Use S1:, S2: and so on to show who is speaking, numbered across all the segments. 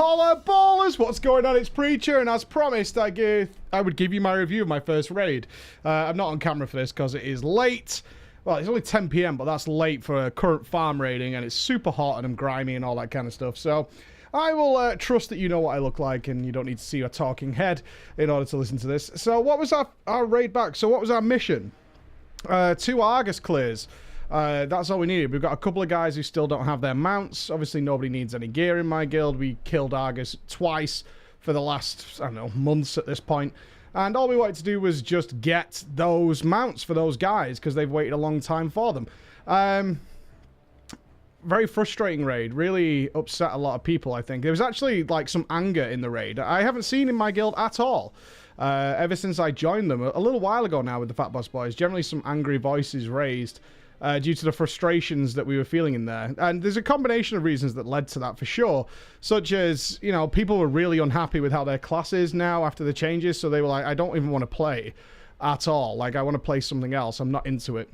S1: Holla ballers, what's going on? It's Preacher, and as promised, I would give you my review of my first raid. I'm not on camera for this because it is late. Well, it's only 10 PM, but that's late for a current farm raiding, and it's super hot and I'm grimy and all that kind of stuff. So I will trust that you know what I look like, and you don't need to see a talking head in order to listen to this. So what was our raid back? So what was our mission? 2 Argus clears. That's all we needed. We've got a couple of guys who still don't have their mounts. Obviously, nobody needs any gear in my guild. We killed Argus twice for the last, I don't know, months at this point. And all we wanted to do was just get those mounts for those guys because they've waited a long time for them. Very frustrating raid. Really upset a lot of people, I think. There was actually, like, some anger in the raid. I haven't seen in my guild at all. Ever since I joined them, a little while ago now with the Fat Boss Boys. Generally some angry voices raised. Due to the frustrations that we were feeling in there. And there's a combination of reasons that led to that for sure. Such as, you know, people were really unhappy with how their class is now after the changes. So they were like, I don't even want to play at all. Like, I want to play something else. I'm not into it.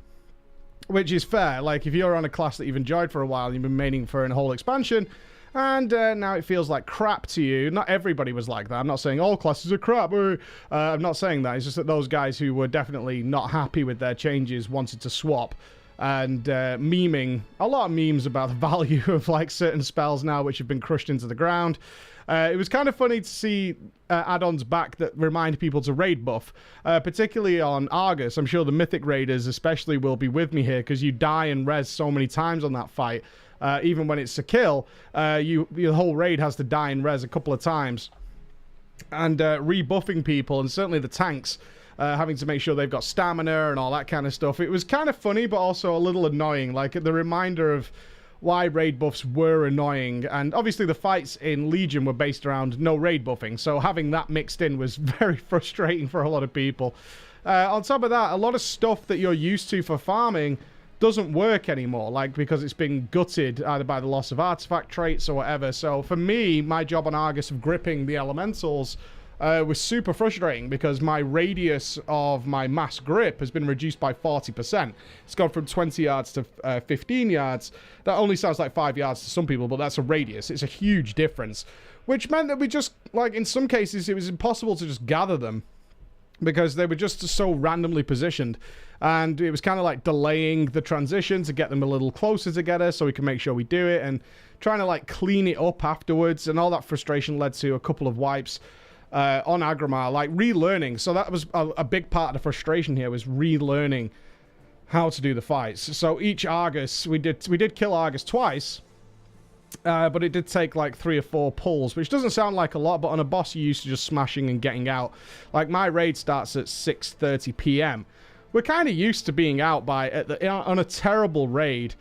S1: Which is fair. Like, if you're on a class that you've enjoyed for a while, and you've been maining for a whole expansion, and now it feels like crap to you. Not everybody was like that. I'm not saying all classes are crap. I'm not saying that. It's just that those guys who were definitely not happy with their changes wanted to swap. And memeing, a lot of memes about the value of like certain spells now which have been crushed into the ground. It was kind of funny to see add-ons back that remind people to raid buff, particularly on Argus. I'm sure the Mythic Raiders especially will be with me here because you die and res so many times on that fight. Even when it's a kill, your whole raid has to die and res a couple of times. And rebuffing people, and certainly the tanks, having to make sure they've got stamina and all that kind of stuff. It was kind of funny, but also a little annoying. Like, the reminder of why raid buffs were annoying. And obviously the fights in Legion were based around no raid buffing. So having that mixed in was very frustrating for a lot of people. On top of that, a lot of stuff that you're used to for farming doesn't work anymore. Like, because it's been gutted either by the loss of artifact traits or whatever. So for me, my job on Argus of gripping the elementals was super frustrating because my radius of my mass grip has been reduced by 40%. It's gone from 20 yards to 15 yards. That only sounds like 5 yards to some people, but that's a radius. It's a huge difference, which meant that we just, like, in some cases, it was impossible to just gather them because they were just so randomly positioned. And it was kind of like delaying the transition to get them a little closer together so we can make sure we do it, and trying to, like, clean it up afterwards. And all that frustration led to a couple of wipes on Agramar, like relearning. So that was a big part of the frustration here, was relearning how to do the fights. So each Argus, we did kill Argus twice, but it did take like 3 or 4 pulls, which doesn't sound like a lot, but on a boss you're used to just smashing and getting out. Like, my raid starts at 6:30 PM. We're kind of used to being out by, on a terrible raid,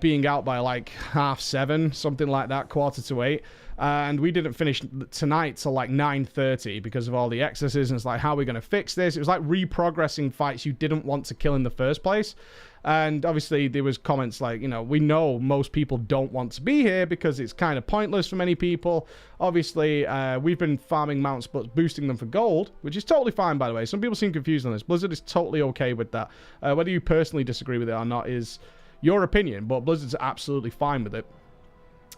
S1: being out by like 7:30, something like that, 7:45. And we didn't finish tonight till like 9:30 because of all the excesses. And it's like, how are we going to fix this? It was like reprogressing fights you didn't want to kill in the first place. And obviously there was comments like, you know, we know most people don't want to be here because it's kind of pointless for many people. Obviously, we've been farming mounts but boosting them for gold, which is totally fine, by the way. Some people seem confused on this. Blizzard is totally okay with that. Whether you personally disagree with it or not is your opinion, but Blizzard's absolutely fine with it.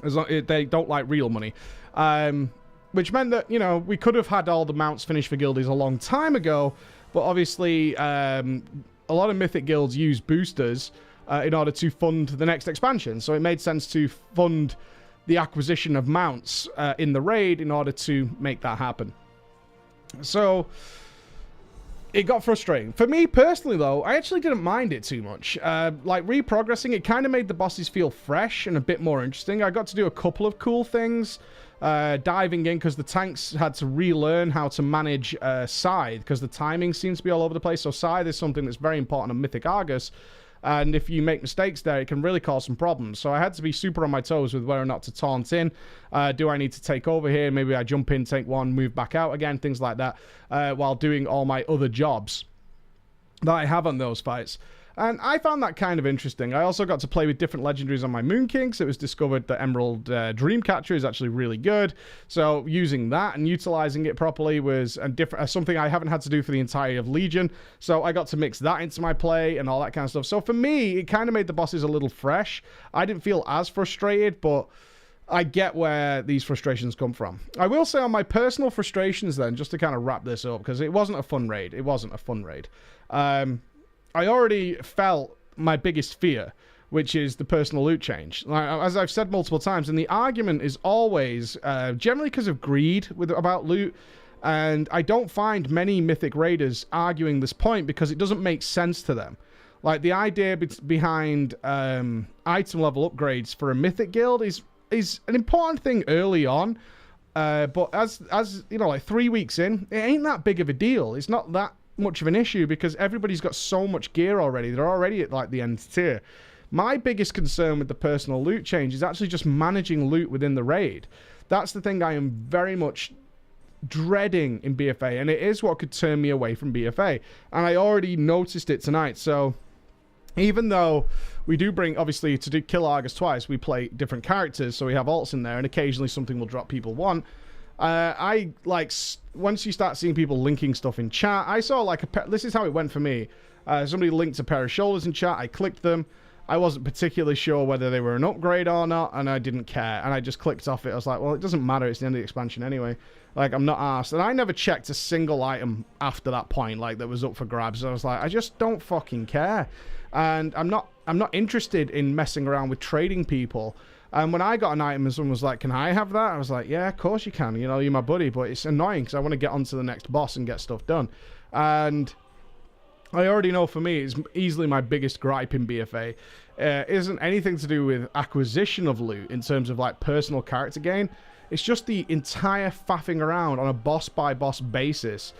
S1: As long as they don't like real money. Which meant that, you know, we could have had all the mounts finished for guildies a long time ago, but obviously a lot of Mythic guilds use boosters in order to fund the next expansion. So it made sense to fund the acquisition of mounts in the raid in order to make that happen. So it got frustrating. For me personally, though, I actually didn't mind it too much. Like, reprogressing, it kind of made the bosses feel fresh and a bit more interesting. I got to do a couple of cool things. Diving in, because the tanks had to relearn how to manage Scythe, because the timing seems to be all over the place. So Scythe is something that's very important on Mythic Argus. And if you make mistakes there, it can really cause some problems. So I had to be super on my toes with whether or not to taunt in. Do I need to take over here? Maybe I jump in, take one, move back out again, things like that, while doing all my other jobs that I have on those fights. And I found that kind of interesting. I also got to play with different legendaries on my Moon Kings. It was discovered that Emerald Dreamcatcher is actually really good. So using that and utilizing it properly was something I haven't had to do for the entirety of Legion. So I got to mix that into my play and all that kind of stuff. So for me, it kind of made the bosses a little fresh. I didn't feel as frustrated, but I get where these frustrations come from. I will say on my personal frustrations then, just to kind of wrap this up, because it wasn't a fun raid. It wasn't a fun raid. I already felt my biggest fear, which is the personal loot change. As I've said multiple times, and the argument is always generally because of greed about loot, and I don't find many Mythic Raiders arguing this point because it doesn't make sense to them. Like, the idea behind item level upgrades for a Mythic guild is an important thing early on, but as you know, like 3 weeks in, it ain't that big of a deal. It's not that much of an issue because everybody's got so much gear already. They're already at like the end tier. My biggest concern with the personal loot change is actually just managing loot within the raid. That's the thing I am very much dreading in BFA, and it is what could turn me away from BFA. And I already noticed it tonight. So even though we do bring, obviously, to do kill Argus twice, we play different characters, so we have alts in there, and occasionally something will drop people want. I like, once you start seeing people linking stuff in chat, I saw like this is how it went for me. Somebody linked a pair of shoulders in chat, I clicked them. I wasn't particularly sure whether they were an upgrade or not, and I didn't care, and I just clicked off it. I was like, well, it doesn't matter, it's the end of the expansion anyway. Like, I'm not asked. And I never checked a single item after that point, like, that was up for grabs. I was like, I just don't fucking care. And I'm not interested in messing around with trading people. And when I got an item and someone was like, can I have that? I was like, yeah, of course you can. You know, you're my buddy, but it's annoying because I want to get on to the next boss and get stuff done. And I already know for me, it's easily my biggest gripe in BFA. Isn't anything to do with acquisition of loot in terms of like personal character gain. It's just the entire faffing around on a boss-by-boss basis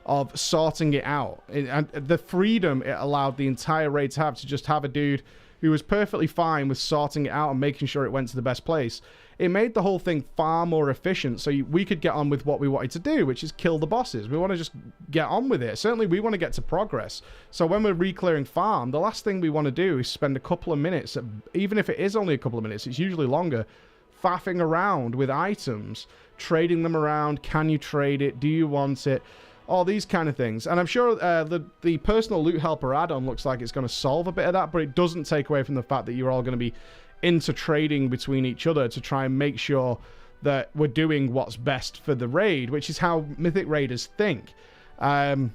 S1: of sorting it out. And the freedom it allowed the entire raid to just have a dude who was perfectly fine with sorting it out and making sure it went to the best place. It made the whole thing far more efficient, so we could get on with what we wanted to do, which is kill the bosses. We want to just get on with it. Certainly, we want to get to progress. So when we're re-clearing farm, the last thing we want to do is spend a couple of minutes, even if it is only a couple of minutes, it's usually longer, faffing around with items, trading them around. Can you trade it? Do you want it? All these kind of things. And I'm sure the personal loot helper add-on looks like it's going to solve a bit of that, but it doesn't take away from the fact that you're all going to be into trading between each other to try and make sure that we're doing what's best for the raid, which is how Mythic Raiders think. I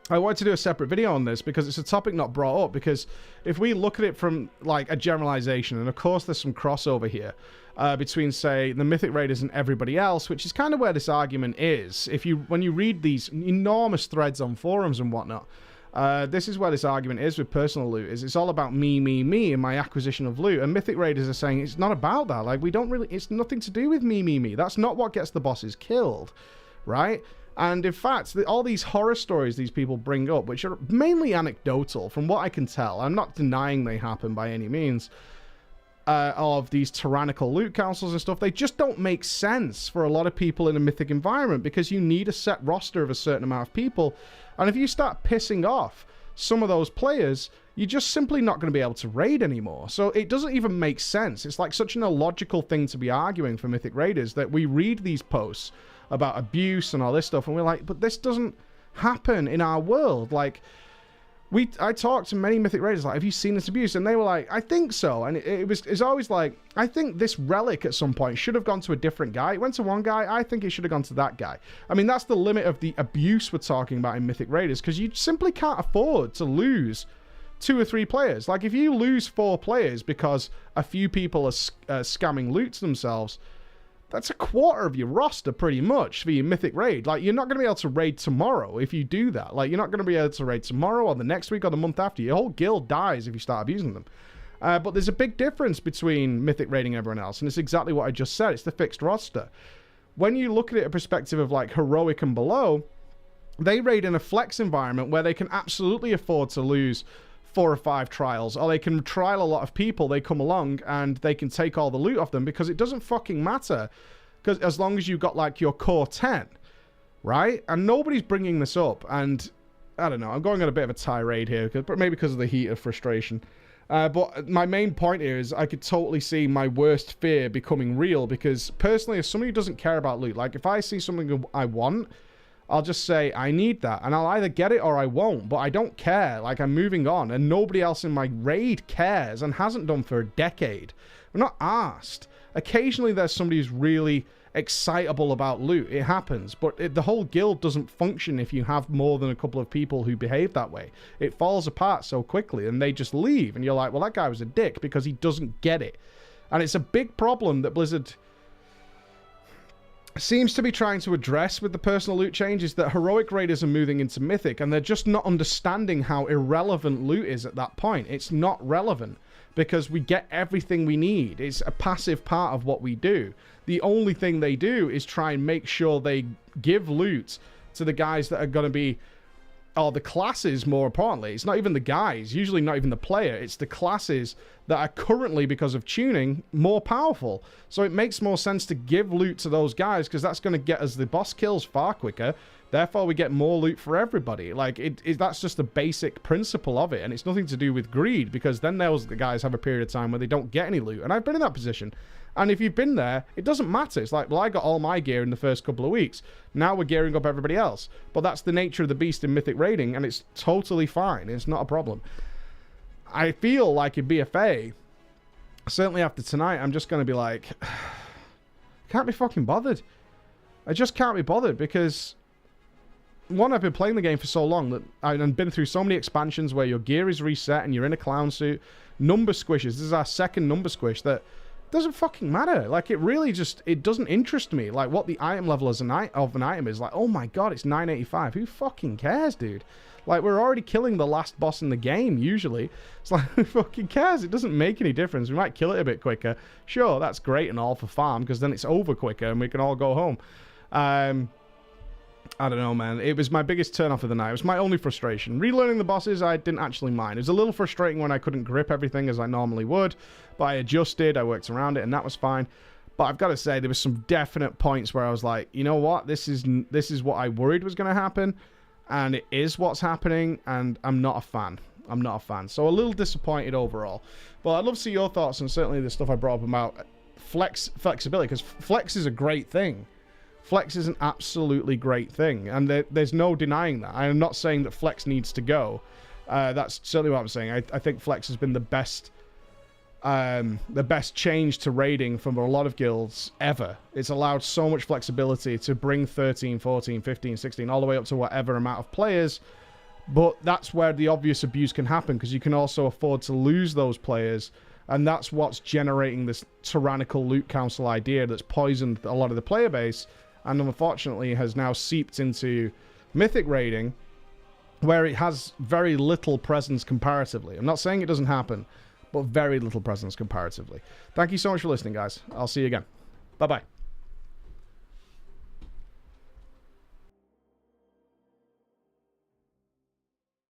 S1: wanted to do a separate video on this because it's a topic not brought up, because if we look at it from like a generalization, and of course there's some crossover here between, say, the Mythic Raiders and everybody else, which is kind of where this argument is. When you read these enormous threads on forums and whatnot, this is where this argument is with personal loot. It's all about me, and my acquisition of loot. And Mythic Raiders are saying it's not about that. Like, it's nothing to do with me. That's not what gets the bosses killed, right? And in fact, all these horror stories these people bring up, which are mainly anecdotal, from what I can tell, I'm not denying they happen by any means, of these tyrannical loot councils and stuff, they just don't make sense for a lot of people in a Mythic environment, because you need a set roster of a certain amount of people. And if you start pissing off some of those players, you're just simply not going to be able to raid anymore. So it doesn't even make sense. It's like such an illogical thing to be arguing for Mythic Raiders that we read these posts about abuse and all this stuff, and we're like, but this doesn't happen in our world. Like, I talked to many Mythic Raiders, like, have you seen this abuse? And they were like, I think so. And it's always like, I think this relic at some point should have gone to a different guy. It went to one guy, I think it should have gone to that guy. I mean, that's the limit of the abuse we're talking about in Mythic Raiders, because you simply can't afford to lose 2 or 3 players. Like, if you lose 4 players because a few people are scamming loot to themselves, that's a quarter of your roster pretty much for your Mythic Raid. Like, you're not going to be able to raid tomorrow if you do that. Like, you're not going to be able to raid tomorrow or the next week or the month after. Your whole guild dies if you start abusing them. But there's a big difference between Mythic raiding everyone else, and it's exactly what I just said. It's the fixed roster. When you look at it a perspective of, like, heroic and below, they raid in a flex environment where they can absolutely afford to lose 4 or 5 trials, or they can trial a lot of people. They come along and they can take all the loot off them, because it doesn't fucking matter, because as long as you've got like your core 10, right? And nobody's bringing this up, and I don't know, I'm going on a bit of a tirade here, maybe because of the heat of frustration, but my main point here is I could totally see my worst fear becoming real, because personally, as somebody who doesn't care about loot, like if I see something I want, I'll just say, I need that. And I'll either get it or I won't. But I don't care. Like, I'm moving on. And nobody else in my raid cares and hasn't done for a decade. I'm not asked. Occasionally there's somebody who's really excitable about loot. It happens. But the whole guild doesn't function if you have more than a couple of people who behave that way. It falls apart so quickly and they just leave. And you're like, well, that guy was a dick because he doesn't get it. And it's a big problem that Blizzard seems to be trying to address with the personal loot changes, that heroic raiders are moving into mythic and they're just not understanding how irrelevant loot is at that point. It's not relevant because we get everything we need. It's a passive part of what we do. The only thing they do is try and make sure they give loot to the guys that are going to be, or the classes more importantly. It's not even the guys, usually not even the player. It's the classes that are currently, because of tuning, more powerful. So it makes more sense to give loot to those guys because that's going to get us the boss kills far quicker. Therefore, we get more loot for everybody. Like, that's just the basic principle of it. And it's nothing to do with greed, because then the guys have a period of time where they don't get any loot. And I've been in that position. And if you've been there, it doesn't matter. It's like, well, I got all my gear in the first couple of weeks. Now we're gearing up everybody else. But that's the nature of the beast in Mythic Raiding, and it's totally fine. It's not a problem. I feel like in BFA, certainly after tonight, I'm just going to be like, can't be fucking bothered. I just can't be bothered because, one, I've been playing the game for so long that I've been through so many expansions where your gear is reset and you're in a clown suit. Number squishes. This is our second number squish that doesn't fucking matter. Like, it really just, it doesn't interest me. Like, what the item level of an item is. Like, oh my god, it's 985. Who fucking cares, dude? Like, we're already killing the last boss in the game, usually. It's like, who fucking cares? It doesn't make any difference. We might kill it a bit quicker. Sure, that's great and all for farm, because then it's over quicker and we can all go home. I don't know, man. It was my biggest turn-off of the night. It was my only frustration. Relearning the bosses, I didn't actually mind. It was a little frustrating when I couldn't grip everything as I normally would, but I adjusted, I worked around it, and that was fine. But I've got to say, there was some definite points where I was like, you know what? This is what I worried was going to happen, and it is what's happening, and I'm not a fan. I'm not a fan. So a little disappointed overall. But I'd love to see your thoughts on certainly the stuff I brought up about flexibility, because flex is a great thing. Flex is an absolutely great thing, and there's no denying that. I'm not saying that flex needs to go. That's certainly what I'm saying. I think flex has been the best change to raiding from a lot of guilds ever. It's allowed so much flexibility to bring 13, 14, 15, 16, all the way up to whatever amount of players. But that's where the obvious abuse can happen, because you can also afford to lose those players. And that's what's generating this tyrannical loot council idea that's poisoned a lot of the player base, and unfortunately has now seeped into Mythic Raiding, where it has very little presence comparatively. I'm not saying it doesn't happen, but very little presence comparatively. Thank you so much for listening, guys. I'll see you again. Bye-bye.